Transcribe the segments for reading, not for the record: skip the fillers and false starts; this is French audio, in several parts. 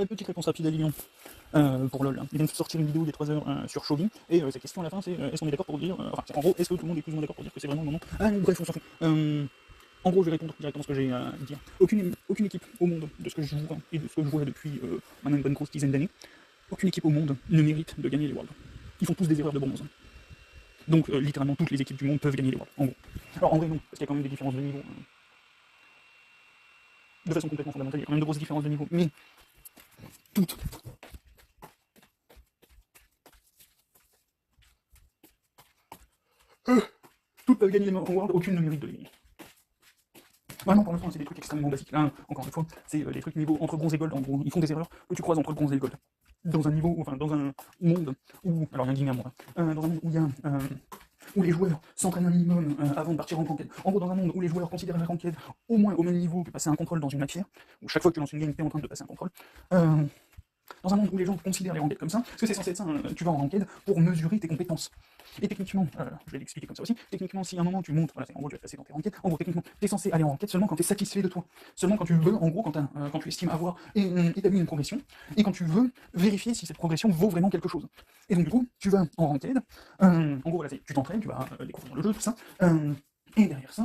Petite réponse rapide à Lilian pour LoL. Il vient de sortir une vidéo il y a 3 heures sur Shogi, et sa question à la fin c'est est-ce qu'on est d'accord pour dire. Enfin, en gros, est-ce que tout le monde est plus ou moins d'accord pour dire que c'est vraiment non, non. Ah non, bref, on s'en fout. En gros, je vais répondre directement à ce que j'ai à dire. Aucune équipe au monde, de ce que je joue, hein, et de ce que je vois depuis maintenant une bonne grosse dizaine d'années, aucune équipe au monde ne mérite de gagner les Worlds. Ils font tous des erreurs de bronze. Donc, littéralement, toutes les équipes du monde peuvent gagner les Worlds, en gros. Alors, en vrai, non, parce qu'il y a quand même des différences de niveau. De façon complètement fondamentale, il y a quand même de grosses différences de niveau. Mais, toutes. Toutes peuvent gagner les Worlds, aucune ne mérite de les gagner. Vraiment, pour l'instant, c'est des trucs extrêmement basiques. Là, encore une fois, c'est des trucs niveau entre bronze et gold. En gros, ils font des erreurs que tu croises entre le bronze et le gold. Dans un niveau, enfin, dans un monde où. Alors, il y a un guillemot à moi. Dans un monde où il y a. Où les joueurs s'entraînent un minimum avant de partir en ranked. En gros, dans un monde où les joueurs considèrent la ranked au moins au même niveau que passer un contrôle dans une matière, où chaque fois que tu lances une game, tu es en train de passer un contrôle. Dans un monde où les gens considèrent les ranked comme ça, parce que c'est censé être ça, tu vas en ranked pour mesurer tes compétences. Et techniquement, je vais l'expliquer comme ça aussi, techniquement, si à un moment tu montres, voilà, en gros tu vas passer dans tes ranked, en gros techniquement, tu es censé aller en ranked seulement quand tu es satisfait de toi. Seulement quand tu veux, en gros, quand tu estimes avoir établi une progression, et quand tu veux vérifier si cette progression vaut vraiment quelque chose. Et donc du coup, tu vas en ranked, en gros, voilà, tu t'entraînes, tu vas découvrir le jeu, tout ça. Et derrière ça,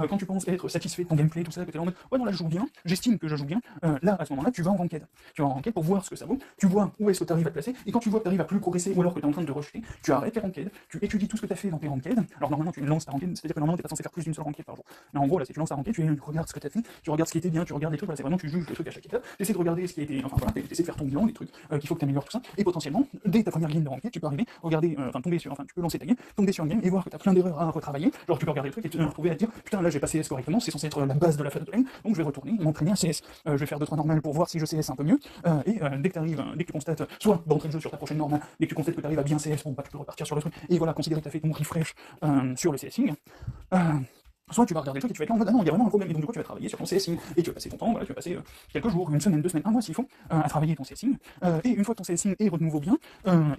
quand tu penses être satisfait de ton gameplay, tout ça, que tu es en mode ouais non là je joue bien, j'estime que je joue bien, là à ce moment-là tu vas en ranked. Tu vas en ranked pour voir ce que ça vaut, tu vois où est-ce que tu arrives à te placer, et quand tu vois que tu arrives à plus progresser ou alors que tu es en train de te rejeter, tu arrêtes les ranked, tu étudies tout ce que tu as fait dans tes ranked. Alors normalement tu lances ta ranked, c'est-à-dire que normalement tu pas censé faire plus d'une seule ranked par jour. Mais en gros là si tu lances ta ranked, tu regardes ce que tu as fait, tu regardes ce qui était bien, tu regardes les trucs, voilà, c'est vraiment tu juges les trucs à chaque étape, tu essaies de regarder ce qui a été, enfin voilà, tu essaies de faire ton bilan, les trucs qu'il faut que tu améliores tout ça, et potentiellement, dès ta première game de ranked, tu peux arriver, regarder, tomber sur, tu peux lancer ta game, tomber sur une game et voir que tu as plein d'erreurs à retravailler, genre tu peux regarder le truc et te retrouver à dire putain là j'ai pas CS correctement, c'est censé être la base de la phase de lane, donc je vais retourner, m'entraîner à CS. Je vais faire 2-3 normales pour voir si je CS un peu mieux, et dès que tu constates, soit d'entrée de jeu sur ta prochaine normale, dès que tu constates que tu arrives à bien CS, bon bah tu peux repartir sur le truc, et voilà, considérer que tu as fait ton refresh sur le CSing. Soit tu vas regarder le truc et tu vas être là en mode ah non, il y a vraiment un problème, et donc du coup tu vas travailler sur ton CSing, et tu vas passer ton temps, voilà, tu vas passer quelques jours, une semaine, 2 semaines, un mois s'il faut, à travailler ton CSing, et une fois que ton CSing est de nouveau bien, une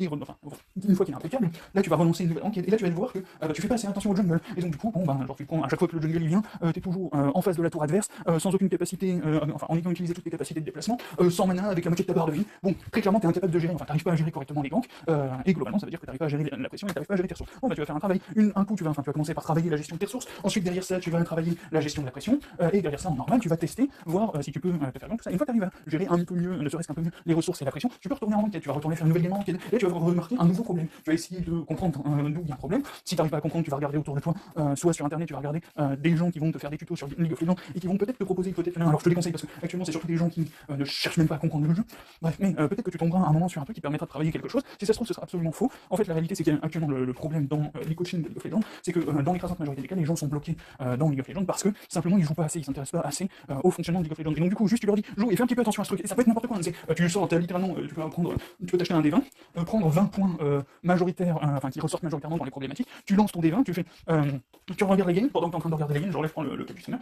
fois qu'il est impeccable, là tu vas relancer une nouvelle enquête, et là tu vas voir que tu fais pas assez attention au jungle, et donc du coup, bon bah, genre tu prends, à chaque fois que le jungle il vient, t'es toujours en face de la tour adverse, sans aucune capacité, en ayant utilisé toutes tes capacités de déplacement, sans mana, avec la moitié de ta barre de vie, bon, très clairement t'es incapable de gérer, enfin t'arrives pas à gérer correctement les ganks, et globalement ça veut dire que t'arrives pas à gérer la pression et t'arrives pas à gérer tes ressources. Bon bah tu vas faire un travail, un coup tu vas commencer par travailler la gestion de tes ressources, ensuite derrière ça tu vas travailler la gestion de la pression, et derrière ça en normal tu vas tester, voir si tu peux te faire tout ça. Une fois que tu arrives à gérer un peu mieux, ne serait-ce qu'un peu mieux les ressources et la pression, tu peux retourner en ranked, tu vas retourner faire une nouvelle game en ranked, et là tu vas remarquer un nouveau problème, tu vas essayer de comprendre d'où il y a un problème. Si tu n'arrives pas à comprendre, tu vas regarder autour de toi, soit sur internet tu vas regarder des gens qui vont te faire des tutos sur League of Legends et qui vont peut-être te proposer alors je te les conseille parce que actuellement c'est surtout des gens qui ne cherchent même pas à comprendre le jeu, bref, mais peut-être que tu tomberas à un moment sur un truc qui permettra de travailler quelque chose. Si ça se trouve ce sera absolument faux. En fait la réalité c'est qu'actuellement le problème dans les coachings de League of Legends, c'est que dans l'écrasante majorité des cas les gens sont bloqués dans League of Legends parce que simplement ils jouent pas assez, ils s'intéressent pas assez au fonctionnement de League of Legends. Et donc du coup juste tu leur dis joue et fais un petit peu attention à ce truc, et ça peut être n'importe quoi, tu sors, littéralement tu peux t'acheter un D20, prendre 20 points majoritaires, qui ressortent majoritairement dans les problématiques, tu lances ton D20, tu regardes la game, pendant que tu es en train de regarder la game, genre là je prends le cas du streamer,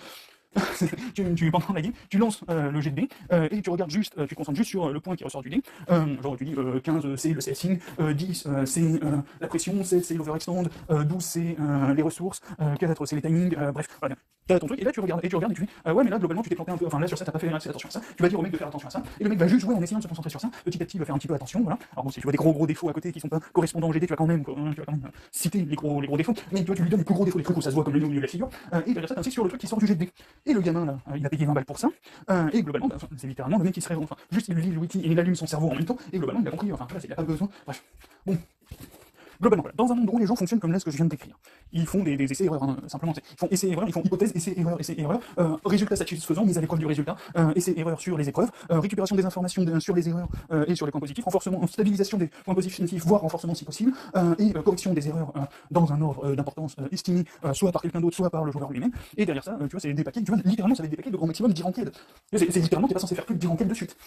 pendant la game, tu lances le jet de dés, et tu regardes juste, tu te concentres juste sur le point qui ressort du dé, genre tu dis 15 c'est le CSing, 10 c'est la pression, 7 c'est l'overextend, 12 c'est les ressources, 4 c'est les timings, bref, voilà. T'as ton truc, et là tu regardes et tu fais ouais mais là globalement tu t'es planté un peu, enfin là sur ça t'as pas fait assez attention à ça, tu vas dire au mec de faire attention à ça, et le mec va juste jouer en essayant de se concentrer sur ça, petit à petit il va faire un petit peu attention, voilà. Alors bon si tu vois des gros défauts à côté qui sont pas correspondants au GD, tu vas quand même citer les gros défauts, mais tu vois tu lui donnes les plus gros défauts, les trucs où ça se voit comme le nez au milieu de la figure, et derrière ça t'insistes sur le truc qui sort du GD. Et le gamin là, il a payé 20 balles pour ça, et globalement c'est littéralement le mec qui serait, juste il lit le wiki et il allume son cerveau en même temps, et globalement il a compris, voilà, il a pas besoin, bref, bon. Globalement, voilà. Dans un monde où les gens fonctionnent comme là ce que je viens de décrire, ils font des essais-erreurs, simplement, ils font essais-erreurs, ils font hypothèses, essais-erreurs, résultats satisfaisants, mise à l'épreuve du résultat, essais-erreurs sur les épreuves, récupération des informations sur les erreurs et sur les points positifs, renforcement, stabilisation des points positifs, voire renforcement si possible, et correction des erreurs dans un ordre d'importance estimé, soit par quelqu'un d'autre, soit par le joueur lui-même, et derrière ça, tu vois, c'est des paquets, tu vois, littéralement, ça va être des paquets de grand maximum 10 ranked. C'est littéralement, t'es pas censé faire plus de 10 ranked de suite.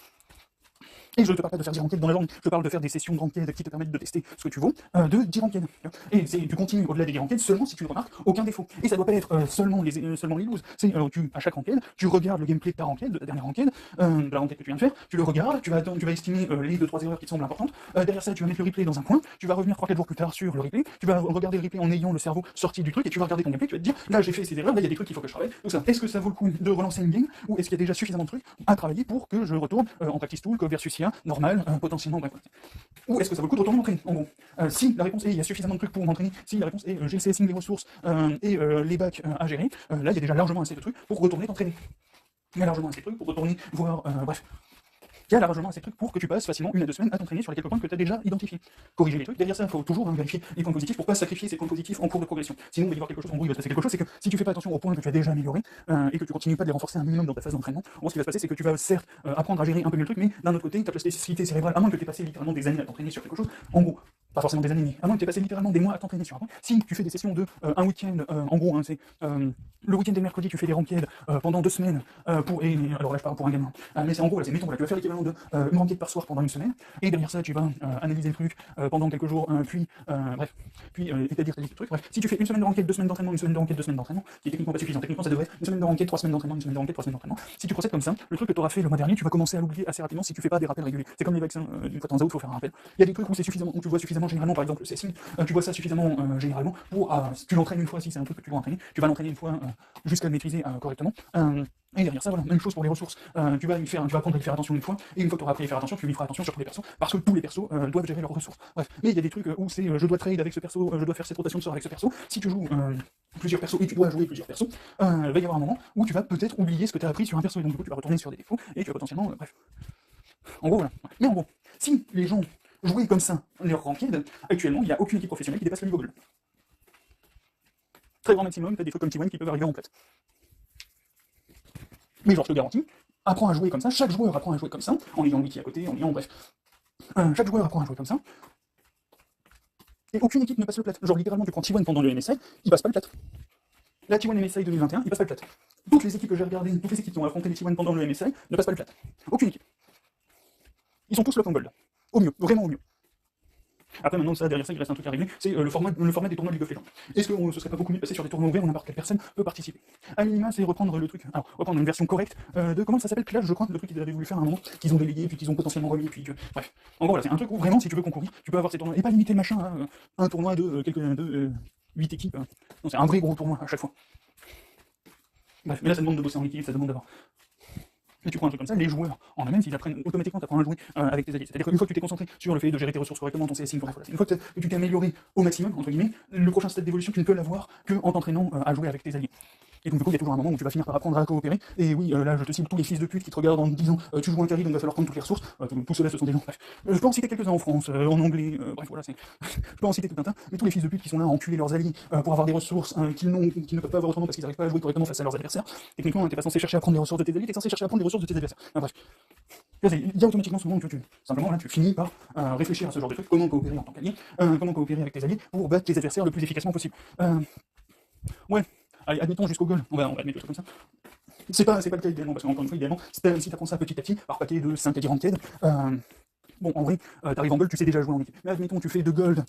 Et je ne te parle pas de faire 10 ranked dans la journée, je parle de faire des sessions de ranked qui te permettent de tester ce que tu vaux, de 10 ranked. Et tu continues au-delà des 10 ranked seulement si tu ne remarques aucun défaut. Et ça doit pas être seulement les loses. C'est à chaque ranked, tu regardes le gameplay de ta ranked, de ta dernière ranked, de la ranked que tu viens de faire, tu le regardes, tu vas estimer les 2-3 erreurs qui te semblent importantes. Derrière ça, tu vas mettre le replay dans un coin, tu vas revenir 3-4 jours plus tard sur le replay, tu vas regarder le replay en ayant le cerveau sorti du truc, et tu vas regarder ton gameplay, tu vas te dire, là j'ai fait ces erreurs, là il y a des trucs qu'il faut que je travaille, tout ça. Est-ce que ça vaut le coup de relancer une game, ou est-ce qu'il y a déjà suffisamment de trucs à travailler pour que je retourne en practice tool, versus IA, normal, potentiellement, bref. Ou est-ce que ça vaut le coup de retourner m'entraîner, en gros? Si la réponse est il y a suffisamment de trucs pour m'entraîner, si la réponse est j'ai le CSing, les ressources et les bacs à gérer, là il y a déjà largement assez de trucs pour retourner t'entraîner. Il y a largement assez de trucs pour retourner voir, bref. Il y a largement assez de trucs pour que tu passes facilement 1 à 2 semaines à t'entraîner sur les quelques points que tu as déjà identifiés. Corriger les trucs, derrière ça, il faut toujours vérifier les points positifs pour pas sacrifier ces points positifs en cours de progression. Sinon, il va y avoir quelque chose, en gros, il va se passer quelque chose, c'est que si tu fais pas attention aux points que tu as déjà améliorés et que tu continues pas de les renforcer un minimum dans ta phase d'entraînement, en gros, ce qui va se passer, c'est que tu vas certes apprendre à gérer un peu mieux le truc, mais d'un autre côté, ta plasticité cérébrale, à moins que tu aies passé littéralement des années à t'entraîner sur quelque chose, en gros, pas forcément des années, mais à moins que tu aies passé littéralement des mois à t'entraîner sur un point, si tu fais des sessions de un week-end, en gros, c'est le week-end et le mercredi, tu fais des ranked pendant 2 semaines alors là, je parle pour un gamin, mais c'est en gros, là, mettons, là, tu vas faire l'équivalent de une ranked par soir pendant 1 semaine, et derrière ça, tu vas analyser le truc pendant quelques jours, puis établir ta liste de trucs. Bref, si tu fais 1 semaine de ranked, 2 semaines d'entraînement, 1 semaine de ranked, 2 semaines d'entraînement, qui est techniquement pas suffisant. Techniquement, ça devrait être 1 semaine de ranked, 3 semaines d'entraînement, 1 semaine de ranked, 3 semaines d'entraînement. Si tu procèdes comme ça, le truc que tu auras fait le mois dernier, tu vas commencer à l'oublier assez rapidement si tu fais pas des rappels réguliers. C'est comme les vaccins, une fois de temps à autre, il faut faire un rappel. Il y a des trucs où c'est suffisamment, où tu vois suffisamment généralement, par exemple le CSing, tu vois ça suffisamment généralement pour, si tu l'entraînes une fois, si c'est un truc que tu vas entraîner, tu vas l'entraîner une fois jusqu'à le maîtriser correctement. Et derrière ça, voilà, même chose pour les ressources. Tu vas apprendre à y faire attention une fois, et une fois que tu auras appris à y faire attention, tu lui feras attention sur tous les persos, parce que tous les persos doivent gérer leurs ressources. Bref, mais il y a des trucs où c'est je dois trade avec ce perso, je dois faire cette rotation de sort avec ce perso. Si tu joues plusieurs persos et tu dois jouer plusieurs persos, il va y avoir un moment où tu vas peut-être oublier ce que tu as appris sur un perso, et donc du coup tu vas retourner sur des défauts, et tu vas potentiellement, bref. En gros, voilà. Mais en gros, si les gens jouaient comme ça leur ranked, actuellement, il n'y a aucune équipe professionnelle qui dépasse le niveau gold. Très grand maximum, tu as des trucs comme T1 qui peuvent arriver en plate. Mais genre, je te garantis, apprends à jouer comme ça, chaque joueur apprend à jouer comme ça, en ayant le wiki à côté, en ayant, bref. Chaque joueur apprend à jouer comme ça, et aucune équipe ne passe le plat. Genre, littéralement, tu prends T1 pendant le MSI, il passe pas le plat. La T1 MSI 2021, il passe pas le plat. Toutes les équipes que j'ai regardées, toutes les équipes qui ont affronté les T1 pendant le MSI, ne passent pas le plat. Aucune équipe. Ils sont tous lock en gold. Au mieux, vraiment au mieux. Après, maintenant, ça, derrière ça, il reste un truc à régler, c'est le format des tournois de League of Legends. Est-ce que ce serait pas beaucoup mieux de passer sur des tournois ouverts où n'importe quelle personne peut participer? À minima, c'est reprendre le truc, alors, reprendre une version correcte de, comment ça s'appelle, Clash, je crois, le truc qu'ils avaient voulu faire à un moment, qu'ils ont délégué, puis qu'ils ont potentiellement remis, puis bref. En gros, voilà, c'est un truc où vraiment, si tu veux concourir, tu peux avoir ces tournois, et pas limiter le machin à un tournoi de 8 équipes. Non, c'est un vrai gros tournoi à chaque fois. Bref, mais là, ça demande de bosser en équipe, ça demande d'avoir. Et tu prends un truc comme ça, les joueurs, en eux-mêmes, s'ils apprennent automatiquement, t'apprends à jouer avec tes alliés. C'est-à-dire qu'une fois que tu t'es concentré sur le fait de gérer tes ressources correctement, ton CSing, bref, voilà, une fois que tu t'es amélioré au maximum, entre guillemets, le prochain stade d'évolution, tu ne peux l'avoir qu'en t'entraînant à jouer avec tes alliés. Et donc du coup, il y a toujours un moment où tu vas finir par apprendre à coopérer. Et oui, là, je te cible tous les fils de pute qui te regardent en te disant tu joues un carry, donc il va falloir prendre toutes les ressources. Tout cela, ce sont des gens. Bref. Je peux en citer quelques-uns en France, en anglais, bref, voilà, c'est. Je peux en citer tout un tas, mais tous les fils de pute qui sont là à enculer leurs alliés pour avoir des ressources qu'ils ne peuvent pas avoir autrement parce qu'ils n'arrivent pas à jouer correctement face à leurs adversaires. Techniquement, t'es pas censé chercher à prendre les ressources de tes alliés, t'es censé chercher à prendre les ressources de tes adversaires. Bref. Il y a automatiquement ce moment où simplement là, tu finis par réfléchir à ce genre de truc, comment coopérer en tant qu'allié, comment coopérer avec tes alliés pour battre tes adversaires le plus efficacement possible. Ouais. Allez, admettons jusqu'au goal, on va admettre le truc comme ça. C'est pas le cas idéalement, parce qu'encore une fois, idéalement, si t'apprends ça petit à petit, par paquet de 5 à 10 ranked, bon, en vrai, t'arrives en gold, tu sais déjà jouer en équipe. Mais admettons, tu fais de gold,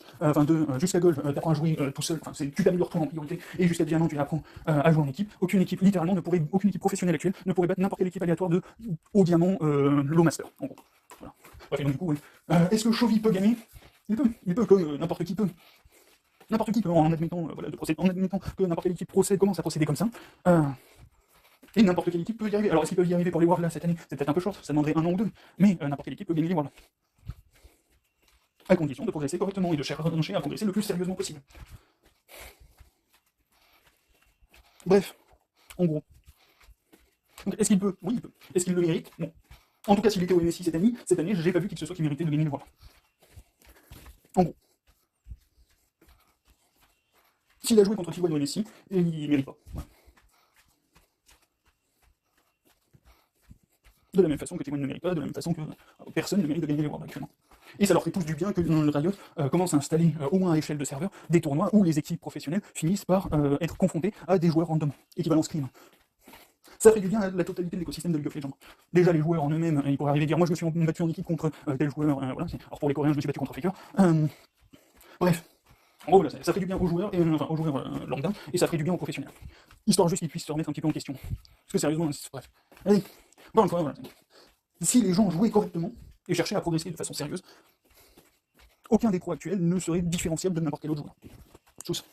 jusqu'à gold, t'apprends à jouer tout seul, tu t'améliores toi en priorité, et jusqu'à diamant, tu apprends à jouer en équipe. Aucune équipe, littéralement, aucune équipe professionnelle actuelle ne pourrait battre n'importe quelle équipe aléatoire de haut diamant, low master, en gros. Voilà. Bref, donc du coup, est-ce que Chovy peut gagner? Il peut, comme n'importe qui peut. N'importe qui peut, en admettant, en admettant que n'importe quelle équipe commence à procéder comme ça. Et n'importe quelle équipe peut y arriver. Alors, est-ce qu'ils peuvent y arriver pour les Worlds là cette année? C'est peut-être un peu short, ça demanderait 1 an ou 2. Mais n'importe quelle équipe peut gagner les Worlds. À condition de progresser correctement et de chercher à progresser le plus sérieusement possible. Bref, en gros. Donc, est-ce qu'il peut? Oui, il peut. Est-ce qu'il le mérite? Non. En tout cas, s'il était au MSI cette année, j'ai pas vu qu'il se soit qui méritait de gagner les Worlds. En gros. S'il a joué contre T1 au MSI, il ne mérite pas. Ouais. De la même façon que T1 ne mérite pas, de la même façon que personne ne mérite de gagner les Worlds actuellement. Et ça leur fait tous du bien que le Riot commence à installer, au moins à échelle de serveur, des tournois où les équipes professionnelles finissent par être confrontées à des joueurs random, équivalent scrim. Ça ferait du bien à la totalité de l'écosystème de League of Legends. Déjà, les joueurs en eux-mêmes, ils pourraient arriver à dire, moi je me suis battu en équipe contre tel joueur, voilà. Alors pour les Coréens, je me suis battu contre Faker. Bref. En gros, voilà, ça ferait du bien aux joueurs, et, enfin aux joueurs lambda, et ça ferait du bien aux professionnels. Histoire juste qu'ils puissent se remettre un petit peu en question. Parce que sérieusement, bref. Allez, encore une fois, voilà. Si les gens jouaient correctement, et cherchaient à progresser de façon sérieuse, aucun des pros actuels ne serait différenciable de n'importe quel autre joueur. Tous.